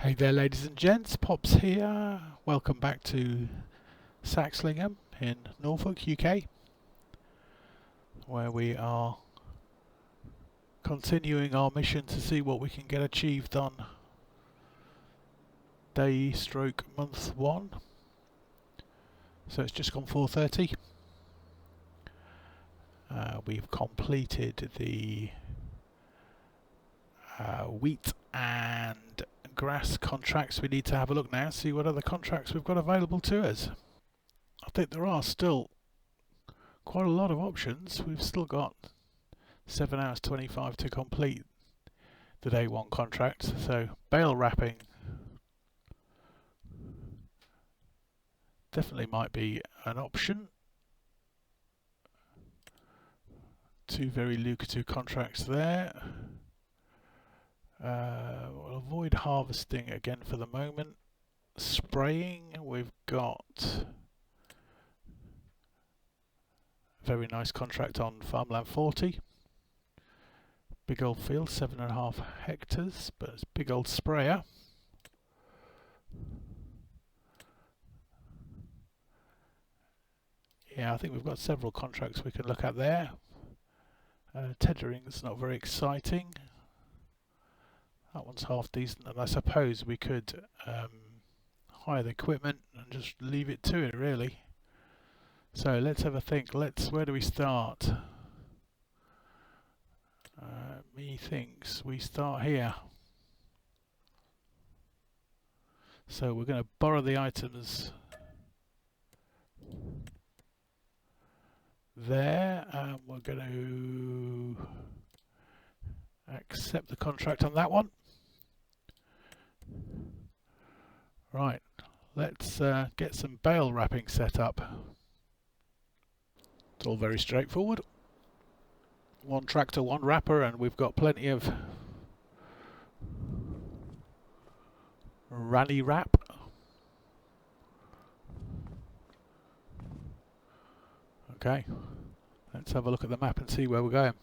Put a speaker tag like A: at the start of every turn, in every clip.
A: Hey there, ladies and gents, Pops here. Welcome back to Saxlingham in Norfolk, UK, where we are continuing our mission to see what we can get achieved on month 1. So it's just gone 4:30. We've completed the wheat and grass contracts. We need to have a look now, see what other contracts we've got available to us. I think there are still quite a lot of options. We've still got 7 hours 25 to complete the day 1 contract. So bale wrapping definitely might be an option. 2 very lucrative contracts there. We'll avoid harvesting again for the moment. Spraying, we've got a very nice contract on Farmland 40. Big old field, 7.5 hectares, but it's a big old sprayer. Yeah, I think we've got several contracts we can look at there. Tethering's not very exciting. That one's half decent, and I suppose we could hire the equipment and just leave it to it, really. So let's have a think. Where do we start? Methinks we start here. So we're going to borrow the items there, and we're going to accept the contract on that one. Right, let's get some bale wrapping set up. It's all very straightforward. 1 tractor, 1 wrapper, and we've got plenty of rally wrap. Okay, let's have a look at the map and see where we're going.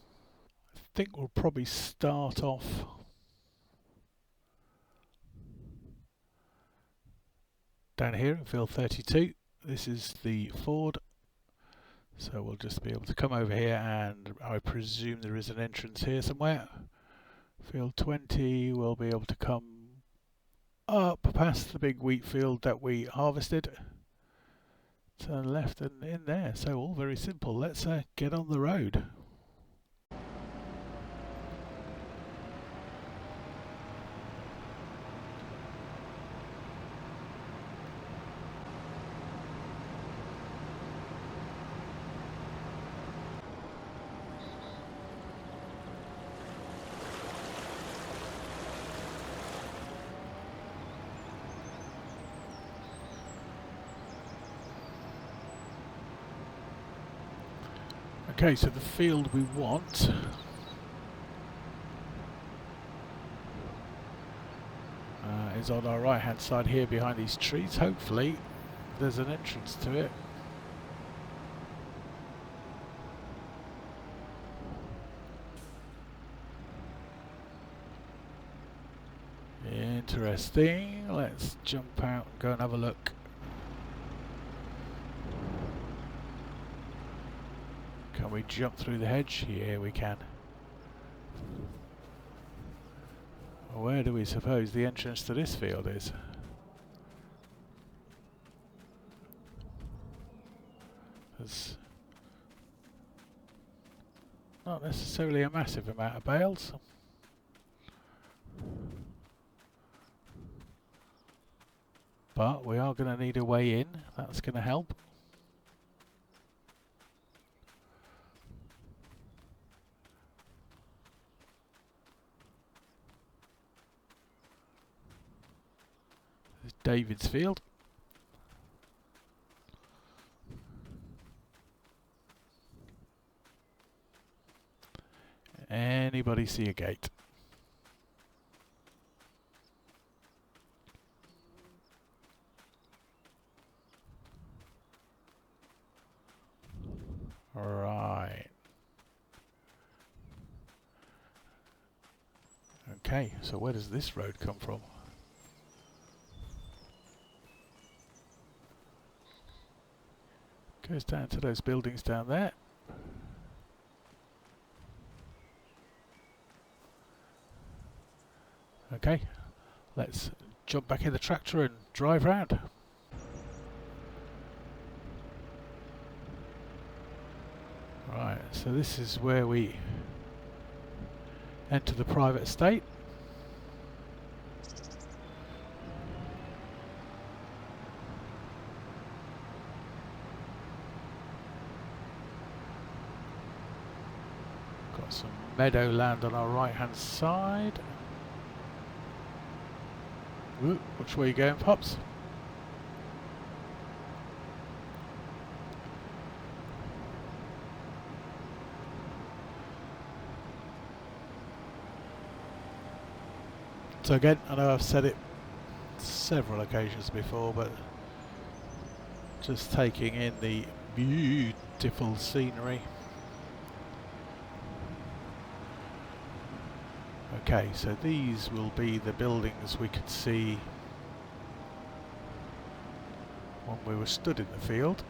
A: I think we'll probably start off down here in field 32. This is the ford, so we'll just be able to come over here, and I presume there is an entrance here somewhere. Field 20, we'll be able to come up past the big wheat field that we harvested, turn left and in there. So all very simple. Let's get on the road. Okay, so the field we want is on our right hand side here behind these trees. Hopefully there's an entrance to it. Interesting. Let's jump out and go and have a look. Can we jump through the hedge? Yeah, we can. Where do we suppose the entrance to this field is? There's not necessarily a massive amount of bales. But we are going to need a way in. That's going to help. There's David's field. Anybody see a gate? Right. Okay, so where does this road come from? Goes down to those buildings down there. Okay, let's jump back in the tractor and drive round. Right, so this is where we enter the private estate. Got some meadow land on our right hand side. Ooh, which way are you going, Pops? So again, I know I've said it several occasions before, but just taking in the beautiful scenery. Okay, so these will be the buildings we could see when we were stood in the field.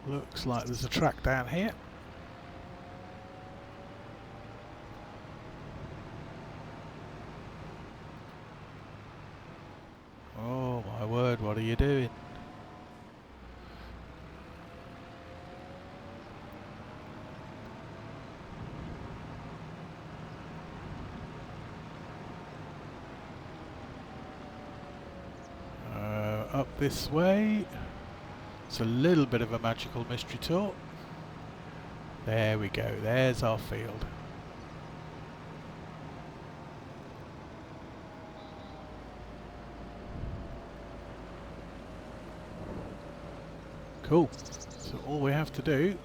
A: Looks like there's a track down here. Oh my word, what are you doing? Up this way. It's a little bit of a magical mystery tour. There we go, there's our field. Cool. So all we have to do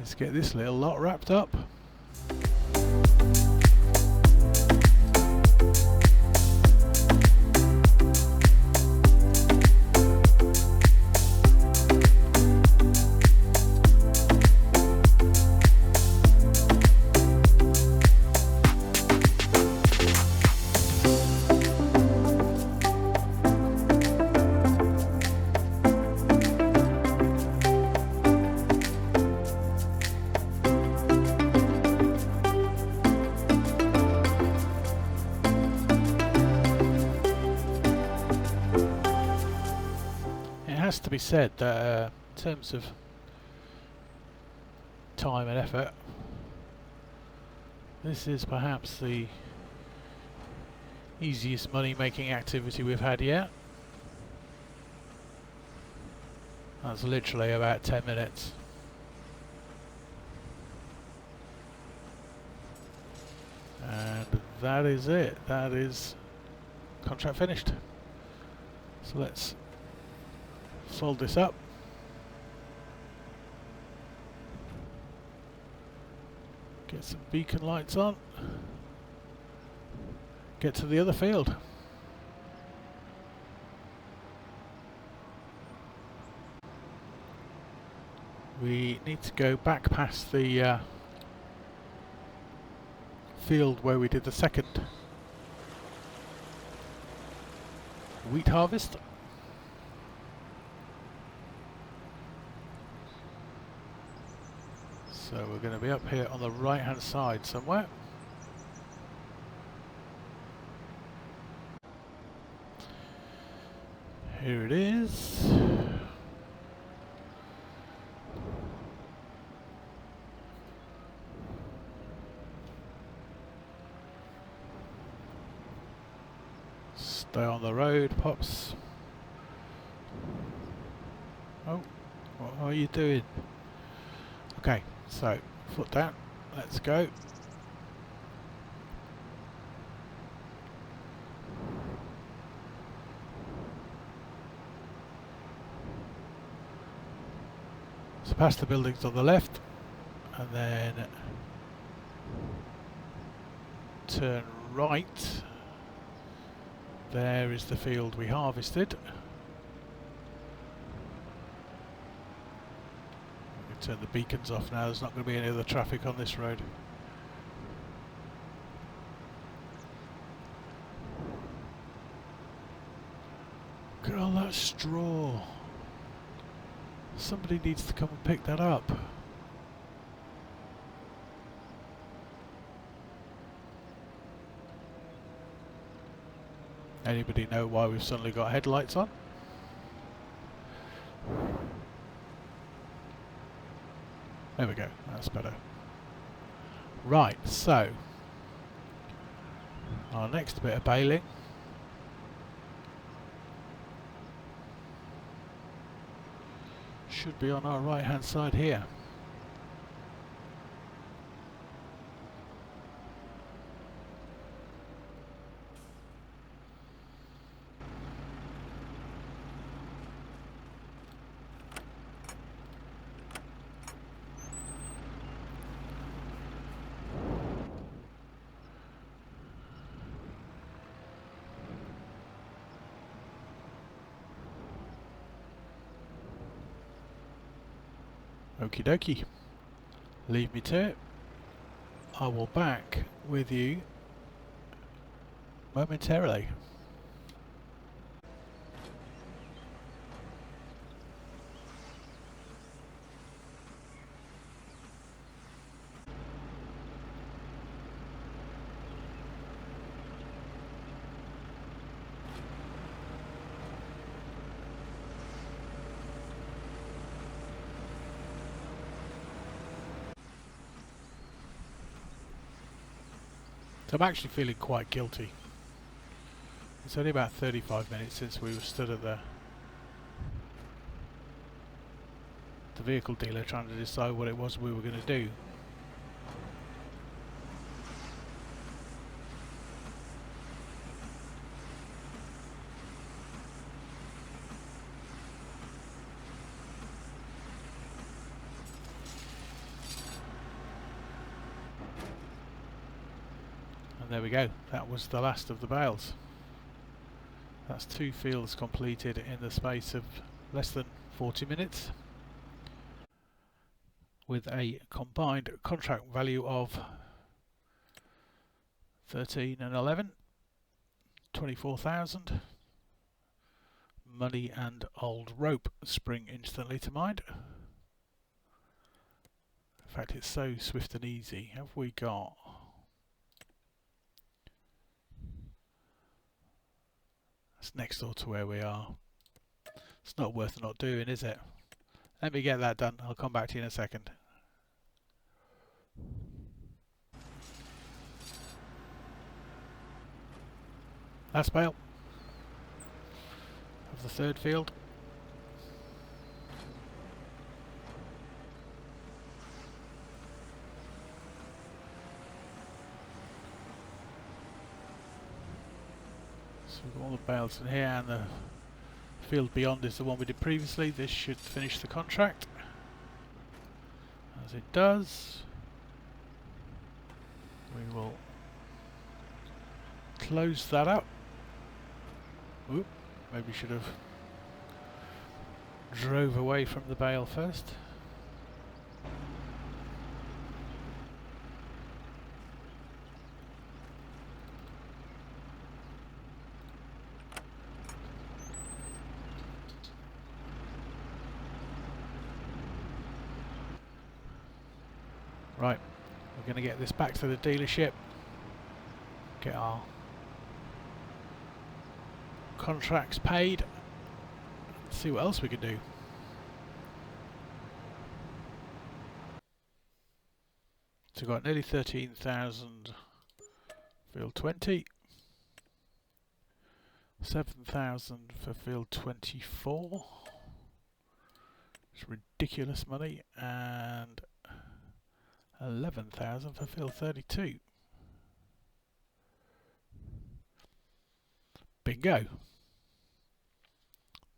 A: is get this little lot wrapped up. Has to be said that in terms of time and effort, this is perhaps the easiest money making activity we've had yet. That's literally about 10 minutes. And that is it. That is contract finished. So let's fold this up. Get some beacon lights on. Get to the other field. We need to go back past the field where we did the second wheat harvest. So we're going to be up here on the right hand side somewhere. Here it is. Stay on the road, Pops. Oh, what are you doing? Okay. So, foot down, let's go. So past the buildings on the left, and then turn right. There is the field we harvested. Turn the beacons off now, there's not going to be any other traffic on this road. Look at all that straw. Somebody needs to come and pick that up. Anybody know why we've suddenly got headlights on? There we go, that's better. Right, so our next bit of baling should be on our right hand side here. Okie dokie, leave me to it. I will back with you momentarily. So I'm actually feeling quite guilty. It's only about 35 minutes since we were stood at the vehicle dealer trying to decide what it was we were going to do. And there we go, that was the last of the bales. That's 2 fields completed in the space of less than 40 minutes with a combined contract value of 13 and 11, 24,000. Money and old rope spring instantly to mind. In fact, it's so swift and easy. Have we got... It's next door to where we are. It's not worth not doing, is it? Let me get that done. I'll come back to you in a second. Last bale of the 3rd field. So we've got all the bales in here, and the field beyond is the one we did previously. This should finish the contract, as it does. We will close that up. Oop, maybe should have drove away from the bale first. Right, we're going to get this back to the dealership, get our contracts paid, see what else we can do. So we've got nearly 13,000 field 20, 7,000 for field 24, it's ridiculous money, and 11,000 for field 32. Bingo!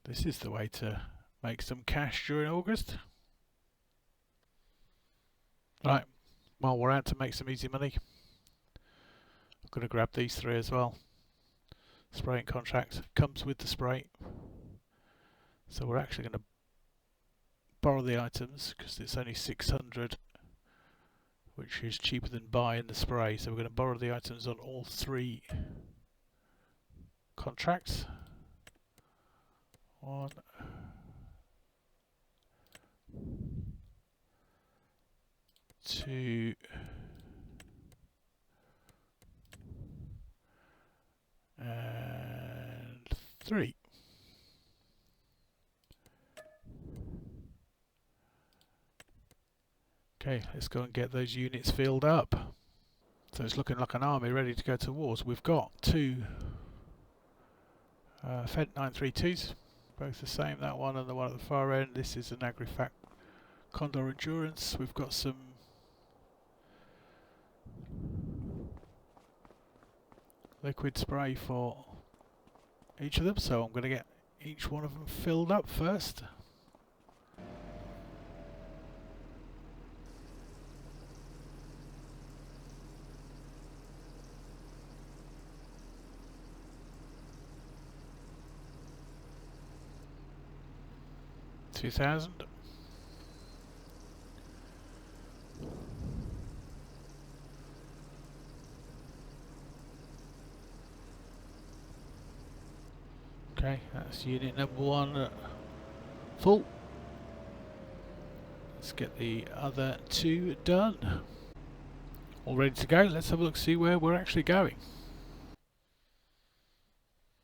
A: This is the way to make some cash during August. Right, while we're out to make some easy money, I'm going to grab these 3 as well. Spraying contract comes with the spray. So we're actually going to borrow the items because it's only 600, which is cheaper than buying the spray. So we're going to borrow the items on all 3 contracts. 1, 2, and 3. Okay, let's go and get those units filled up. So it's looking like an army ready to go to wars. We've got 2 FS25s, both the same, that one and the one at the far end. This is an Agrifac Condor Endurance. We've got some liquid spray for each of them, so I'm going to get each one of them filled up first. $2,000. Okay, that's unit number 1 full. Let's get the other 2 done. All ready to go. Let's have a look, see where we're actually going.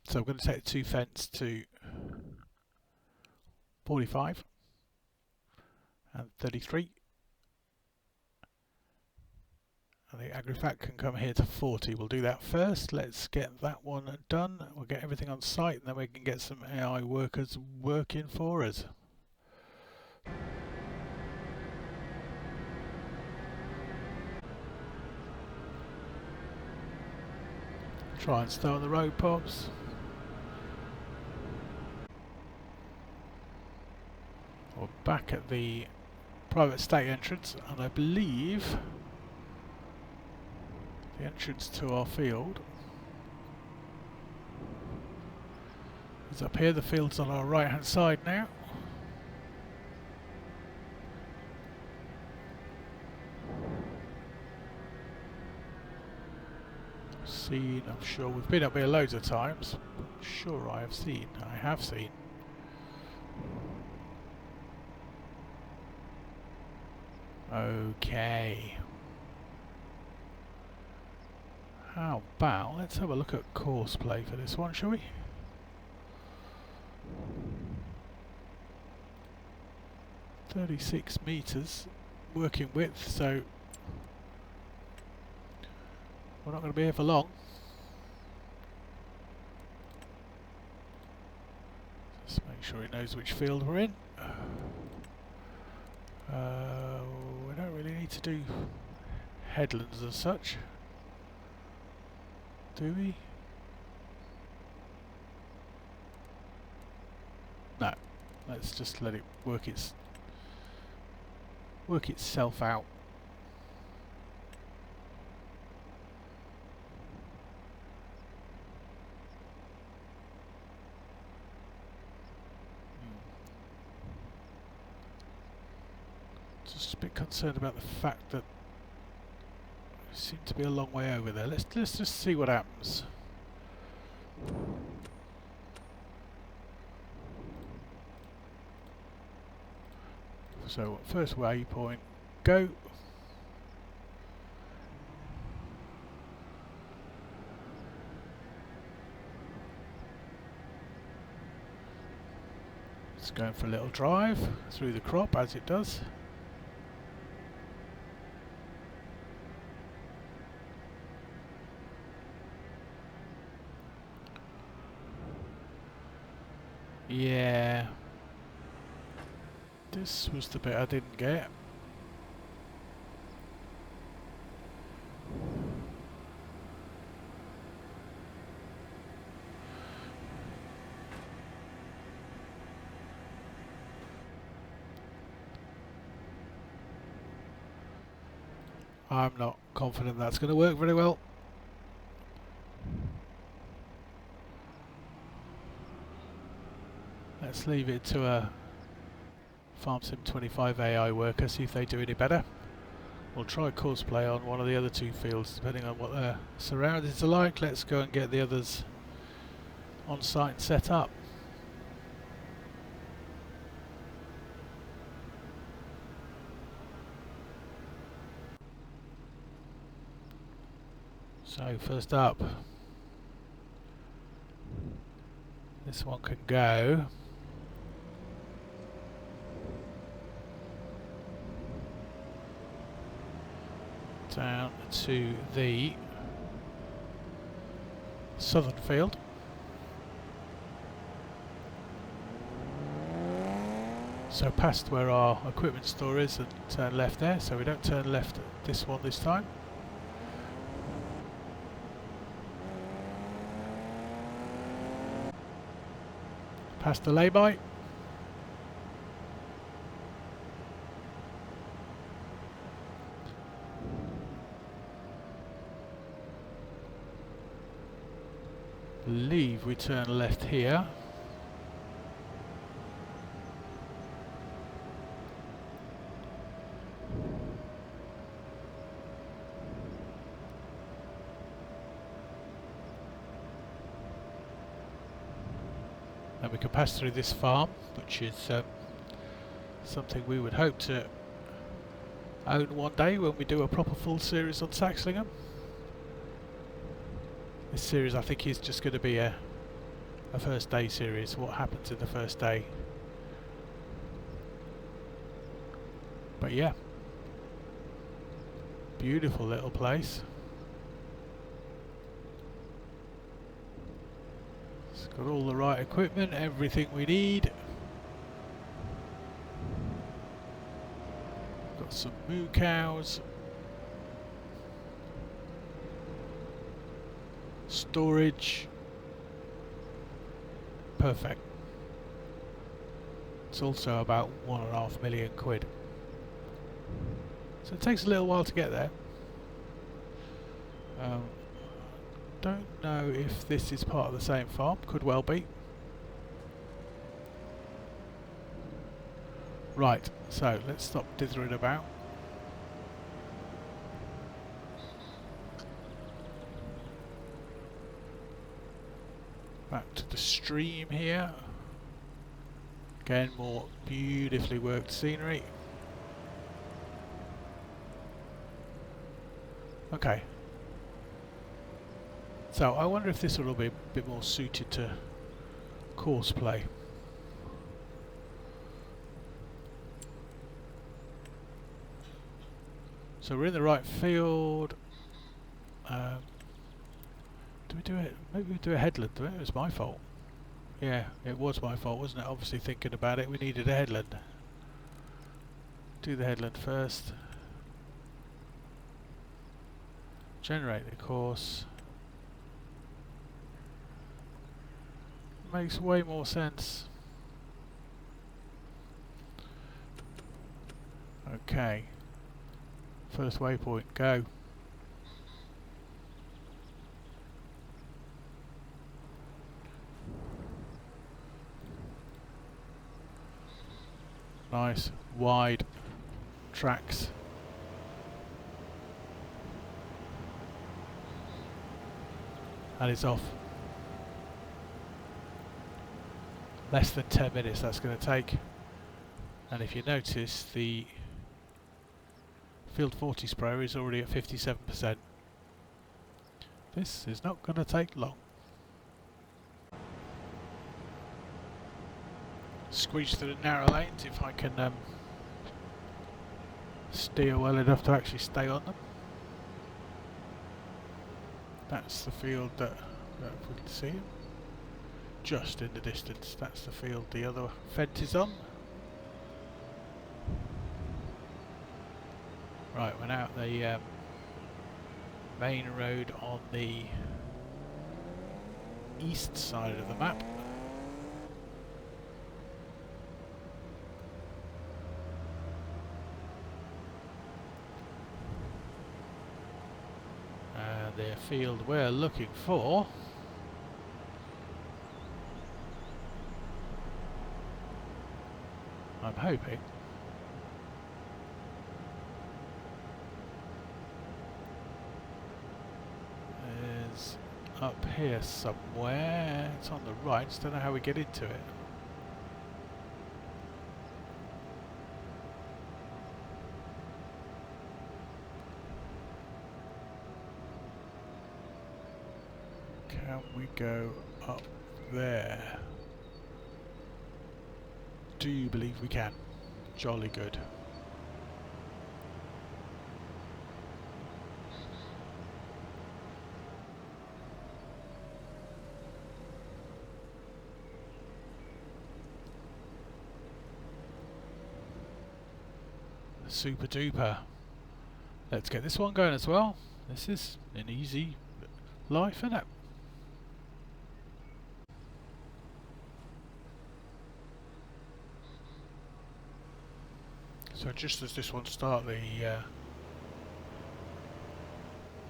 A: So I'm going to take the 2 fence to 45 and 33. And the Agrifac can come here to 40. We'll do that first. Let's get that one done. We'll get everything on site and then we can get some AI workers working for us. Try and start the road, Pops. We're back at the private state entrance, and I believe the entrance to our field is up here. The field's on our right hand side now. Seen, I'm sure we've been up here loads of times. I'm sure I have seen. Okay. How about, let's have a look at course play for this one, shall we? "36 meters working width, so we're not going to be here for long. Just make sure he knows which field we're in. We don't really need to do headlands as such, do we? No, let's just let it work itself out. Just a bit concerned about the fact that we seem to be a long way over there. Let's just see what happens. So first waypoint, go. It's going for a little drive through the crop as it does. Yeah, this was the bit I didn't get. I'm not confident that's going to work very well. Let's leave it to a FS25 AI worker, see if they do any better. We'll try course play on one of the other 2 fields, depending on what their surroundings are like. Let's go and get the others on site and set up. So first up, this one can go down to the southern field. So past where our equipment store is and turn left there, so we don't turn left at this one this time. Past the lay-by. Believe we turn left here. And we can pass through this farm, which is something we would hope to own one day when we do a proper full series on Saxlingham. This series I think is just going to be a first day series, what happens in the first day. But yeah, beautiful little place. It's got all the right equipment, everything we need. Got some moo cows. Storage. Perfect. It's also about £1.5 million. So it takes a little while to get there. Don't know if this is part of the same farm, could well be. Right, so let's stop dithering about. Back to the stream here. Again, more beautifully worked scenery. Okay. So I wonder if this will be a bit more suited to course play. So we're in the right field. Do we do it? Maybe we do a headland. It was my fault. Yeah, it was my fault, wasn't it? Obviously thinking about it, we needed a headland. Do the headland first. Generate the course. Makes way more sense. Okay. First waypoint, go. Nice, wide tracks. And it's off. Less than 10 minutes that's going to take. And if you notice, the Field 40 sprayer is already at 57%. This is not going to take long. Squeeze through the narrow lanes if I can steer well enough to actually stay on them. That's the field that we can see it. Just in the distance, that's the field the other fence is on. Right, we're now at the main road on the east side of the map. And the field we're looking for I'm hoping is up here somewhere. It's on the right, just don't know how we get into it. Can we go up there? Do you believe we can? Jolly good. Super duper. Let's get this one going as well. This is an easy life, isn't it? So just as this one starts, the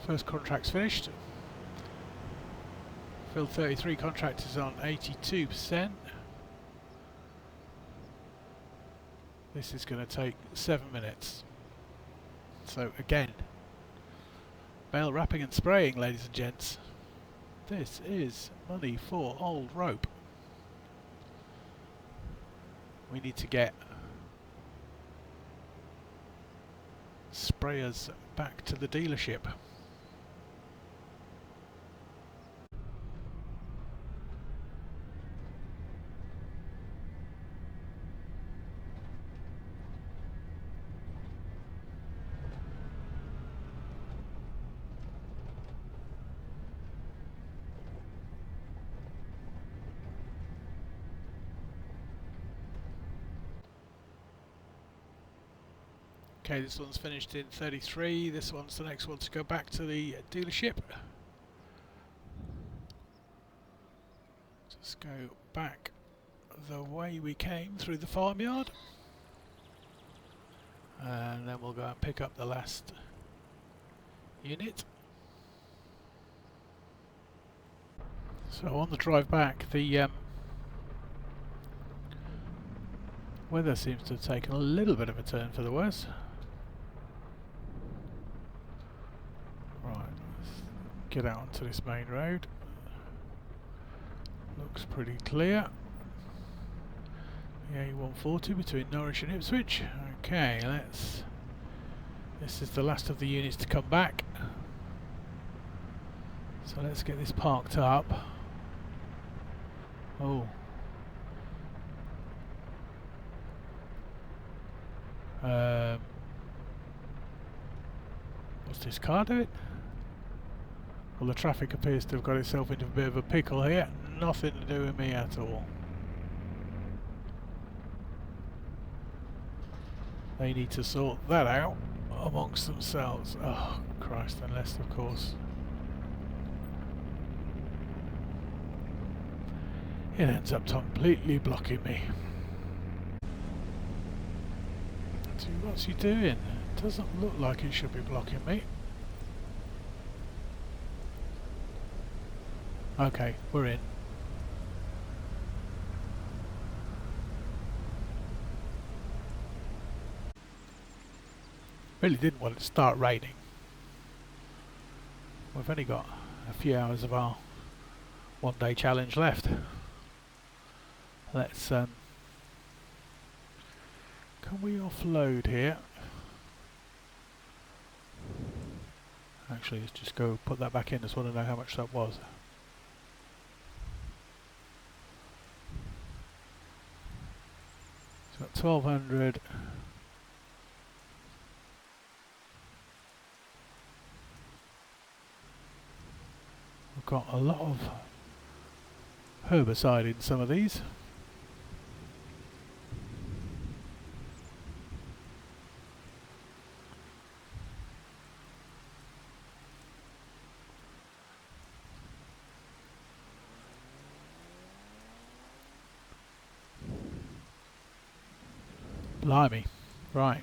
A: first contract's finished. Field 33 contract is on 82%. This is going to take 7 minutes. So again, bale wrapping and spraying, ladies and gents. This is money for old rope. We need to get sprayers back to the dealership. Okay, this one's finished in 33, this one's the next one to go back to the dealership. Just go back the way we came through the farmyard. And then we'll go and pick up the last unit. So on the drive back, the weather seems to have taken a little bit of a turn for the worse. Right, let's get out onto this main road. Looks pretty clear. The A140 between Norwich and Ipswich. Okay, this is the last of the units to come back. So let's get this parked up. Oh. What's this car doing? Well, the traffic appears to have got itself into a bit of a pickle here. Nothing to do with me at all. They need to sort that out amongst themselves. Oh, Christ, unless, of course, it ends up completely blocking me. So what's he doing? It doesn't look like it should be blocking me. Okay, we're in. Really didn't want it to start raining. We've only got a few hours of our one-day challenge left. Let's can we offload here? Actually, let's just go put that back in. Just want to know how much that was. So got 1200. We've got a lot of herbicide in some of these. Blimey, right.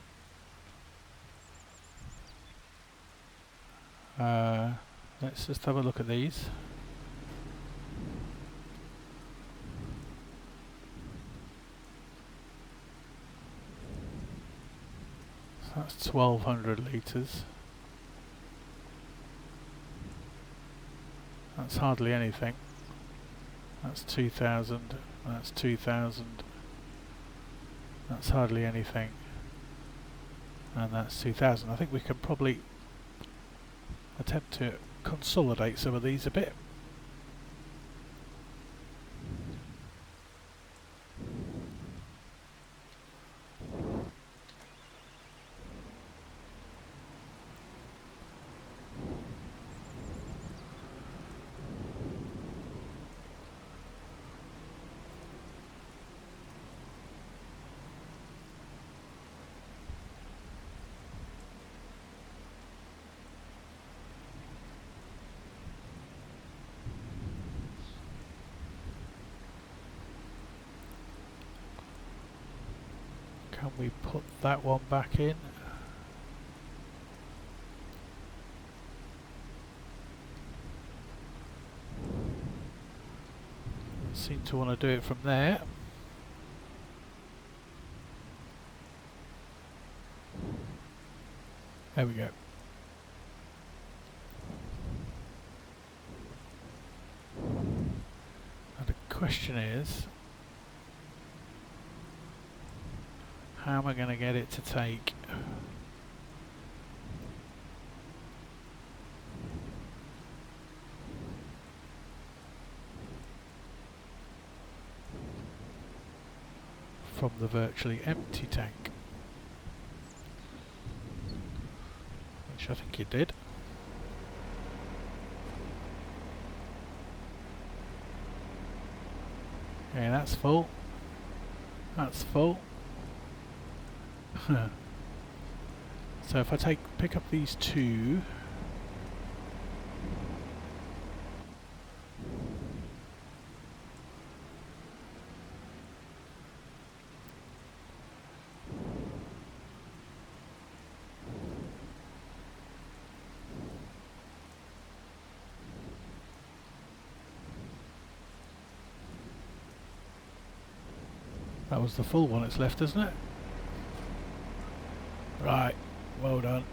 A: Let's just have a look at these. So that's 1200 litres. That's hardly anything. That's 2000. That's 2000. That's hardly anything. And that's 2000. I think we can probably attempt to consolidate some of these a bit. Can we put that one back in? Seem to want to do it from there. There we go. Now the question is, how am I going to get it to take? From the virtually empty tank, which I think it did. Okay, that's full. That's full. So if I pick up these two, that was the full one that's left, isn't it? Right, well done.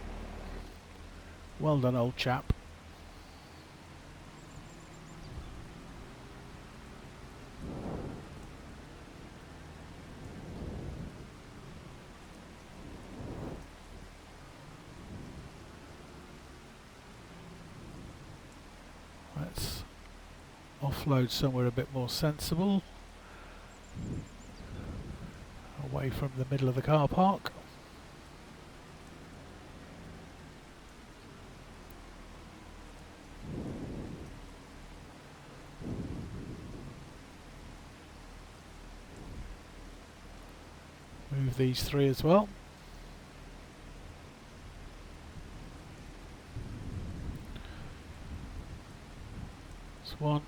A: Well done, old chap. Let's offload somewhere a bit more sensible, away from the middle of the car park. Move these three as well. That's one.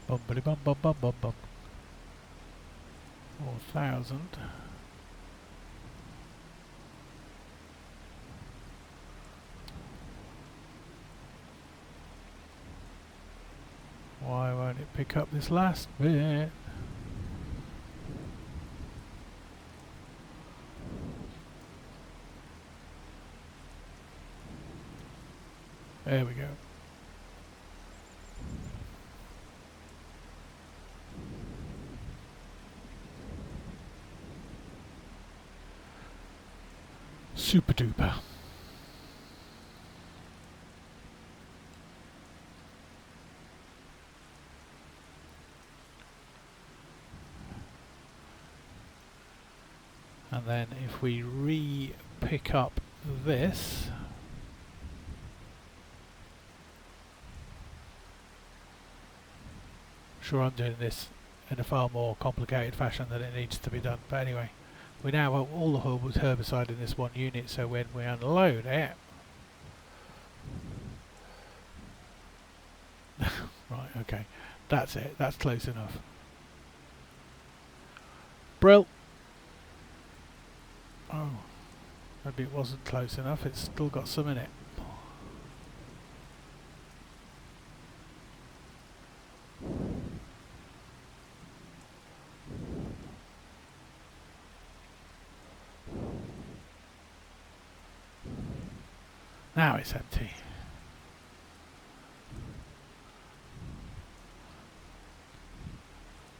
A: Bumpity bum bum bum bum bum. 4,000. Why won't it pick up this last bit? There we go. Super duper. And then if we re-pick up this, sure, I'm doing this in a far more complicated fashion than it needs to be done, but anyway, we now have all the herbicide in this one unit, so when we unload it, right, okay, that's it, that's close enough. Brill. Oh, maybe it wasn't close enough, it's still got some in it. Now it's empty.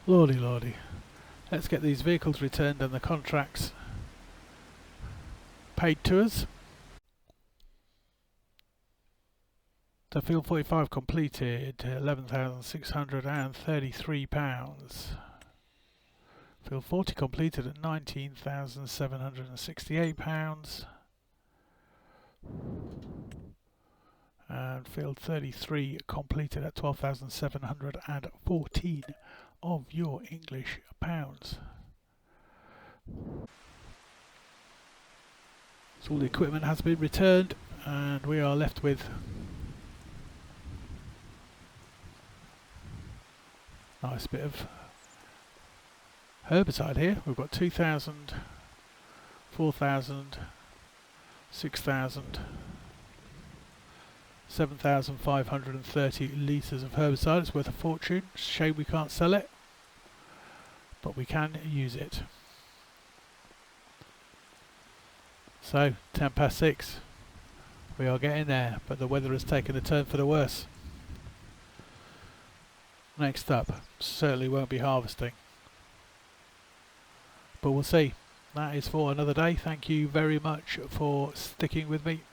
A: Lordy lordy. Let's get these vehicles returned and the contracts paid to us. So field 45 completed, £11,633. Field 40 completed at £19,768. And field 33 completed at 12,714 of your English pounds. So all the equipment has been returned and we are left with a nice bit of herbicide here. We've got 2,000, 4,000, 6,000, 7,530 litres of herbicide. It's worth a fortune. Shame we can't sell it, but we can use it. So 6:10. We are getting there, but the weather has taken a turn for the worse. Next up, certainly won't be harvesting, but we'll see. That is for another day. Thank you very much for sticking with me.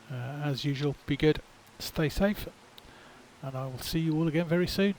A: As usual, be good, stay safe, and I will see you all again very soon.